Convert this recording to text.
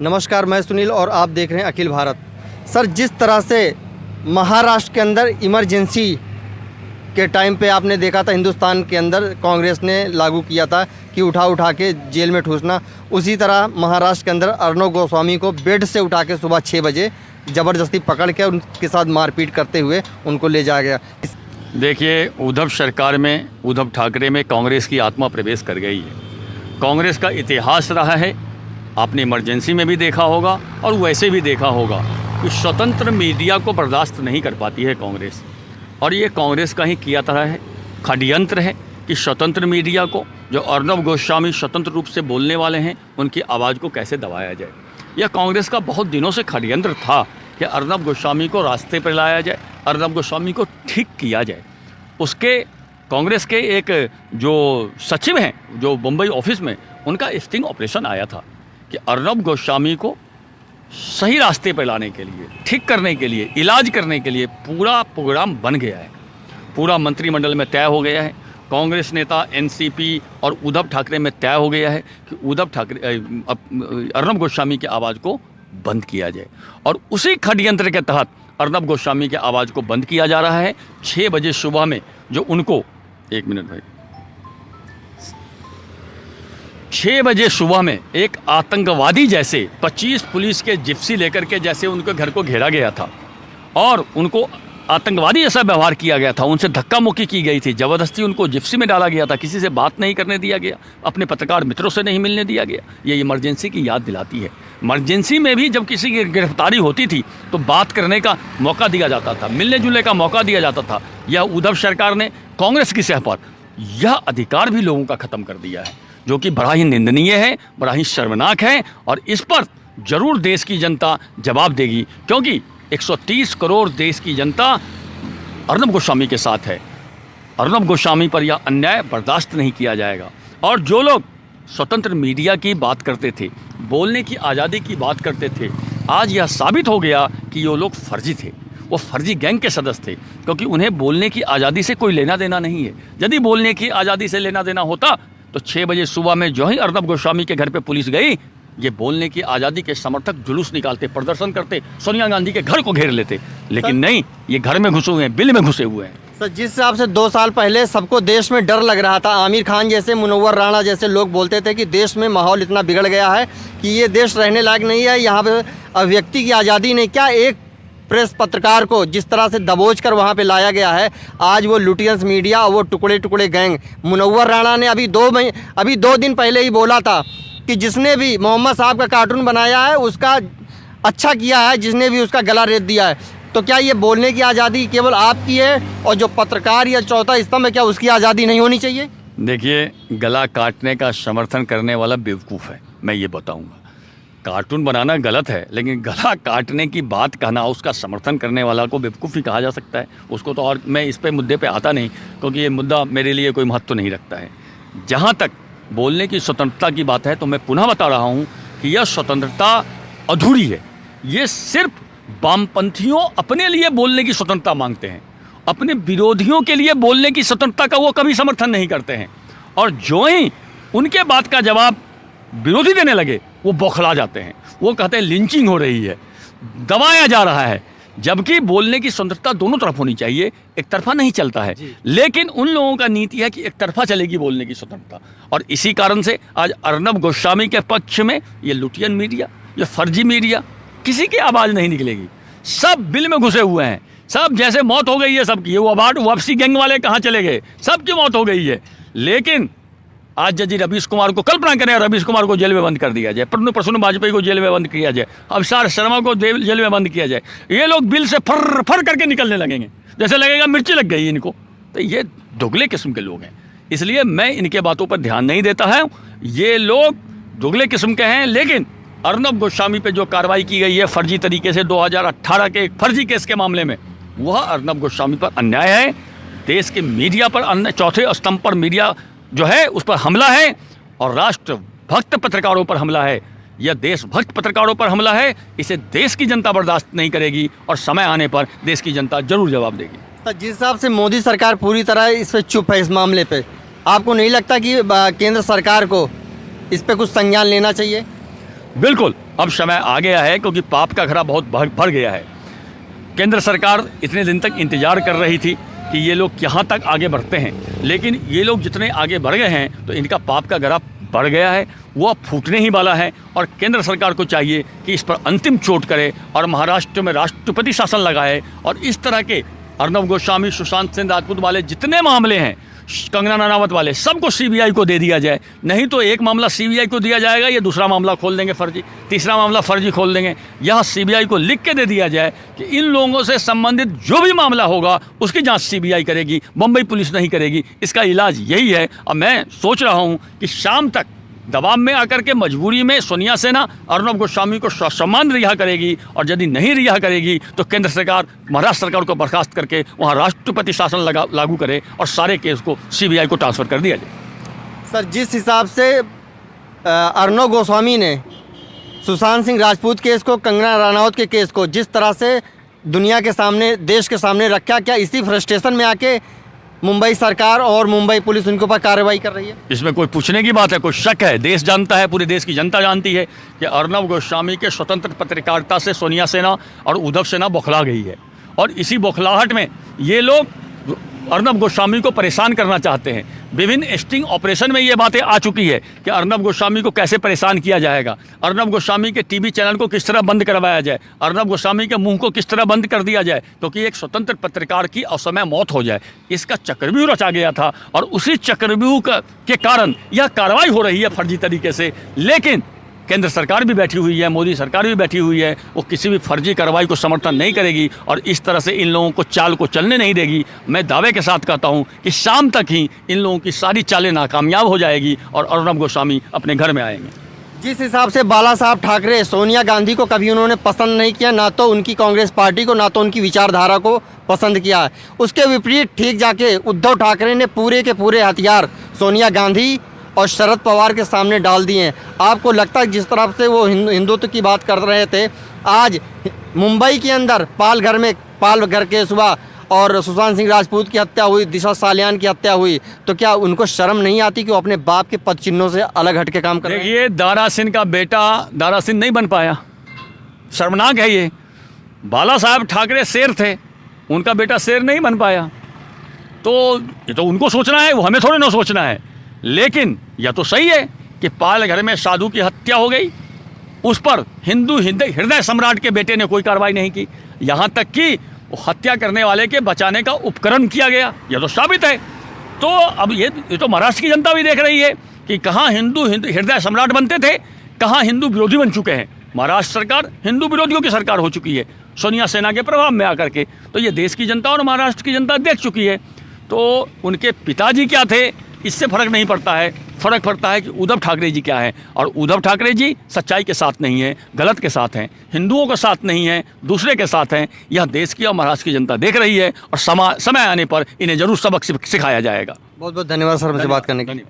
नमस्कार, मैं सुनील और आप देख रहे हैं अखिल भारत। सर, जिस तरह से महाराष्ट्र के अंदर इमरजेंसी के टाइम पे आपने देखा था, हिंदुस्तान के अंदर कांग्रेस ने लागू किया था कि उठा के जेल में ठूसना, उसी तरह महाराष्ट्र के अंदर अर्नब गोस्वामी को बेड से उठा के सुबह 6 बजे ज़बरदस्ती पकड़ के उनके साथ मारपीट करते हुए उनको ले जाया गया। देखिए, उद्धव सरकार में, उद्धव ठाकरे में कांग्रेस की आत्मा प्रवेश कर गई है। कांग्रेस का इतिहास रहा है, आपने इमरजेंसी में भी देखा होगा और वैसे भी देखा होगा कि स्वतंत्र मीडिया को बर्दाश्त नहीं कर पाती है कांग्रेस। और ये कांग्रेस का ही किया तरह है, षड्यंत्र है कि स्वतंत्र मीडिया को, जो अर्नब गोस्वामी स्वतंत्र रूप से बोलने वाले हैं, उनकी आवाज़ को कैसे दबाया जाए। यह कांग्रेस का बहुत दिनों से षड्यंत्र था कि अर्नब गोस्वामी को रास्ते पर लाया जाए, अर्नब गोस्वामी को ठीक किया जाए। उसके कांग्रेस के एक जो सचिव हैं, जो मुंबई ऑफिस में, उनका स्टिंग ऑपरेशन आया था कि अर्नब गोस्वामी को सही रास्ते पर लाने के लिए, ठीक करने के लिए, इलाज करने के लिए पूरा प्रोग्राम बन गया है। पूरा मंत्रिमंडल में तय हो गया है। कांग्रेस नेता, एनसीपी और उद्धव ठाकरे में तय हो गया है कि अर्नब गोस्वामी की आवाज़ को बंद किया जाए। और उसी षड्यंत्र के तहत अर्नब गोस्वामी की आवाज़ को बंद किया जा रहा है। 6 बजे सुबह में जो उनको, 1 मिनट भाई, 6 बजे सुबह में एक आतंकवादी जैसे 25 पुलिस के जिप्सी लेकर के जैसे उनके घर को घेरा गया था और उनको आतंकवादी जैसा व्यवहार किया गया था। उनसे धक्का मुक्की की गई थी, ज़बरदस्ती उनको जिप्सी में डाला गया था, किसी से बात नहीं करने दिया गया, अपने पत्रकार मित्रों से नहीं मिलने दिया गया। ये इमरजेंसी की याद दिलाती है। इमरजेंसी में भी जब किसी की गिरफ्तारी होती थी तो बात करने का मौका दिया जाता था, मिलने जुलने का मौका दिया जाता था। यह उद्धव सरकार ने कांग्रेस की सह पर यह अधिकार भी लोगों का ख़त्म कर दिया है, जो कि बड़ा ही निंदनीय है, बड़ा ही शर्मनाक है। और इस पर जरूर देश की जनता जवाब देगी, क्योंकि 130 करोड़ देश की जनता अर्नब गोस्वामी के साथ है। अर्नब गोस्वामी पर यह अन्याय बर्दाश्त नहीं किया जाएगा। और जो लोग स्वतंत्र मीडिया की बात करते थे, बोलने की आज़ादी की बात करते थे, आज यह साबित हो गया कि ये लोग फर्जी थे, वो फर्जी गैंग के सदस्य थे, क्योंकि उन्हें बोलने की आज़ादी से कोई लेना देना नहीं है। यदि बोलने की आज़ादी से लेना देना होता तो 6 बजे सुबह में जो ही अर्नब गोस्वामी के घर पे पुलिस गई, ये बोलने की आज़ादी के समर्थक जुलूस निकालते, प्रदर्शन करते, सोनिया गांधी के घर को घेर लेते। लेकिन नहीं, ये घर में घुसे हुए हैं, बिल में घुसे हुए हैं। सर, जिस हिसाब से 2 साल पहले सबको देश में डर लग रहा था, आमिर खान जैसे, मुनव्वर राणा जैसे लोग बोलते थे कि देश में माहौल इतना बिगड़ गया है कि ये देश रहने लायक नहीं है, यहाँ पे अभिव्यक्ति की आज़ादी नहीं। क्या एक प्रेस पत्रकार को जिस तरह से दबोच कर वहाँ पे लाया गया है, आज वो लुटियंस मीडिया और वो टुकड़े टुकड़े गैंग, मुनव्वर राणा ने अभी 2 दिन पहले ही बोला था कि जिसने भी मोहम्मद साहब का कार्टून बनाया है उसका अच्छा किया है, जिसने भी उसका गला रेत दिया है। तो क्या ये बोलने की आज़ादी केवल आपकी है, और जो पत्रकार या चौथा स्तंभ है, क्या उसकी आज़ादी नहीं होनी चाहिए? देखिए, गला काटने का समर्थन करने वाला बेवकूफ़ है, मैं ये बताऊँगा। कार्टून बनाना गलत है, लेकिन गला काटने की बात कहना, उसका समर्थन करने वाला को बेवकूफ़ ही कहा जा सकता है उसको। तो और मैं इस पे मुद्दे पे आता नहीं, क्योंकि ये मुद्दा मेरे लिए कोई महत्व नहीं रखता है। जहाँ तक बोलने की स्वतंत्रता की बात है, तो मैं पुनः बता रहा हूँ कि यह स्वतंत्रता अधूरी है। ये सिर्फ वामपंथियों अपने लिए बोलने की स्वतंत्रता मांगते हैं, अपने विरोधियों के लिए बोलने की स्वतंत्रता का वो कभी समर्थन नहीं करते हैं। और जो ही उनके बात का जवाब विरोधी देने लगे, वो बौखला जाते हैं, वो कहते हैं लिंचिंग हो रही है, दबाया जा रहा है। जबकि बोलने की स्वतंत्रता दोनों तरफ होनी चाहिए, एक तरफा नहीं चलता है। लेकिन उन लोगों का नीति है कि एक तरफा चलेगी बोलने की स्वतंत्रता। और इसी कारण से आज अर्नब गोस्वामी के पक्ष में ये लुटियन मीडिया, ये फर्जी मीडिया, किसी की आवाज़ नहीं निकलेगी। सब बिल में घुसे हुए हैं, सब जैसे मौत हो गई है सबकी। वो अवार्ड वापसी गैंग वाले कहाँ चले गए, सबकी मौत हो गई है। लेकिन आज जज रवीश कुमार को, कल्पना करें रवीश कुमार को जेल में बंद कर दिया जाए, प्रसून वाजपेयी को जेल में बंद किया जाए, अवसार शर्मा को जेल में बंद किया जाए, ये लोग बिल से फर फर करके निकलने लगेंगे, जैसे लगेगा मिर्ची लग गई इनको। तो ये दुगले किस्म के लोग हैं, इसलिए मैं इनके बातों पर ध्यान नहीं देता है। ये लोग दुगले किस्म के हैं। लेकिन अर्नब गोस्वामी पे जो कार्रवाई की गई है फर्जी तरीके से 2018 के एक फर्जी केस के मामले में, वह अर्नब गोस्वामी पर अन्याय है। देश के मीडिया पर, चौथे स्तंभ पर मीडिया जो है उस पर हमला है, और राष्ट्रभक्त पत्रकारों पर हमला है। यह देशभक्त पत्रकारों पर हमला है। इसे देश की जनता बर्दाश्त नहीं करेगी, और समय आने पर देश की जनता जरूर जवाब देगी। सर, जिस हिसाब से मोदी सरकार पूरी तरह इस पर चुप है, इस मामले पे, आपको नहीं लगता कि केंद्र सरकार को इस पर कुछ संज्ञान लेना चाहिए? बिल्कुल, अब समय आ गया है, क्योंकि पाप का घड़ा बहुत भर गया है। केंद्र सरकार इतने दिन तक इंतज़ार कर रही थी कि ये लोग कहाँ तक आगे बढ़ते हैं, लेकिन ये लोग जितने आगे बढ़ गए हैं तो इनका पाप का घड़ा बढ़ गया है, वो अब फूटने ही वाला है। और केंद्र सरकार को चाहिए कि इस पर अंतिम चोट करे और महाराष्ट्र में राष्ट्रपति शासन लगाए, और इस तरह के अर्नब गोस्वामी, सुशांत सिंह राजपूत वाले जितने मामले हैं, कंगना रनावत वाले, सबको सीबीआई को दे दिया जाए। नहीं तो एक मामला सीबीआई को दिया जाएगा, ये दूसरा मामला खोल देंगे फर्जी, तीसरा मामला फर्जी खोल देंगे। यहाँ सीबीआई को लिख के दे दिया जाए कि इन लोगों से संबंधित जो भी मामला होगा उसकी जांच सीबीआई करेगी, मुंबई पुलिस नहीं करेगी। इसका इलाज यही है। अब मैं सोच रहा हूँ कि शाम तक दबाव में आकर के मजबूरी में सोनिया सेना अर्नब गोस्वामी को ससम्मान रिहा करेगी, और यदि नहीं रिहा करेगी तो केंद्र सरकार महाराष्ट्र सरकार को बर्खास्त करके वहाँ राष्ट्रपति शासन लागू करे और सारे केस को सीबीआई को ट्रांसफ़र कर दिया जाए। सर, जिस हिसाब से अर्नब गोस्वामी ने सुशांत सिंह राजपूत केस को, कंगना रनावत के केस को जिस तरह से दुनिया के सामने, देश के सामने रखा, क्या इसी फ्रस्ट्रेशन में आके मुंबई सरकार और मुंबई पुलिस उनके ऊपर कार्रवाई कर रही है? इसमें कोई पूछने की बात है, कोई शक है? देश जानता है, पूरे देश की जनता जानती है कि अर्नब गोस्वामी के स्वतंत्र पत्रकारिता से सोनिया सेना और उद्धव सेना बौखला गई है, और इसी बौखलाहट में ये लोग अर्नब गोस्वामी को परेशान करना चाहते हैं। विभिन्न स्टिंग ऑपरेशन में ये बातें आ चुकी है कि अर्नब गोस्वामी को कैसे परेशान किया जाएगा, अर्नब गोस्वामी के टीवी चैनल को किस तरह बंद करवाया जाए, अर्नब गोस्वामी के मुंह को किस तरह बंद कर दिया जाए, क्योंकि एक स्वतंत्र पत्रकार की असमय मौत हो जाए। इसका चक्रव्यूह रचा गया था, और उसी चक्रव्यूह के कारण यह कार्रवाई हो रही है फर्जी तरीके से। लेकिन केंद्र सरकार भी बैठी हुई है, मोदी सरकार भी बैठी हुई है, वो किसी भी फर्जी कार्रवाई को समर्थन नहीं करेगी और इस तरह से इन लोगों को चाल को चलने नहीं देगी। मैं दावे के साथ कहता हूं कि शाम तक ही इन लोगों की सारी चालें नाकामयाब हो जाएगी और अर्नब गोस्वामी अपने घर में आएंगे। जिस हिसाब से बाला साहब ठाकरे सोनिया गांधी को कभी उन्होंने पसंद नहीं किया, ना तो उनकी कांग्रेस पार्टी को, ना तो उनकी विचारधारा को पसंद किया है, उसके विपरीत ठीक जाके उद्धव ठाकरे ने पूरे के पूरे हथियार सोनिया गांधी और शरद पवार के सामने डाल दिए हैं। आपको लगता है जिस तरह से वो हिंदुत्व की बात कर रहे थे, आज मुंबई के अंदर पाल घर केस हुआ और सुशांत सिंह राजपूत की हत्या हुई, दिशा सालियान की हत्या हुई, तो क्या उनको शर्म नहीं आती कि वो अपने बाप के पद चिन्हों से अलग हट के काम कर रहे हैं? देखिए, दारा सिंह का बेटा दारा सिंह नहीं बन पाया, शर्मनाक है ये। बाला साहब ठाकरे शेर थे, उनका बेटा शेर नहीं बन पाया, तो ये तो उनको सोचना है, वो हमें थोड़े ना सोचना है। लेकिन यह तो सही है कि पाल घर में साधु की हत्या हो गई, उस पर हिंदू हृदय सम्राट के बेटे ने कोई कार्रवाई नहीं की, यहाँ तक कि हत्या करने वाले के बचाने का उपकरण किया गया, यह तो साबित है। तो अब ये तो महाराष्ट्र की जनता भी देख रही है कि कहाँ हिंदू हृदय सम्राट बनते थे, कहाँ हिंदू विरोधी बन चुके हैं। महाराष्ट्र सरकार हिंदू विरोधियों की सरकार हो चुकी है सोनिया सेना के प्रभाव में आकर के। तो ये देश की जनता और महाराष्ट्र की जनता देख चुकी है। तो उनके पिताजी क्या थे इससे फ़र्क नहीं पड़ता है, फ़र्क पड़ता है कि उद्धव ठाकरे जी क्या हैं। और उद्धव ठाकरे जी सच्चाई के साथ नहीं है, गलत के साथ हैं, हिंदुओं के साथ नहीं है, दूसरे के साथ हैं। यह देश की और महाराष्ट्र की जनता देख रही है, और समय आने पर इन्हें ज़रूर सबक सिखाया जाएगा। बहुत बहुत धन्यवाद सर, मुझसे बात करने के लिए।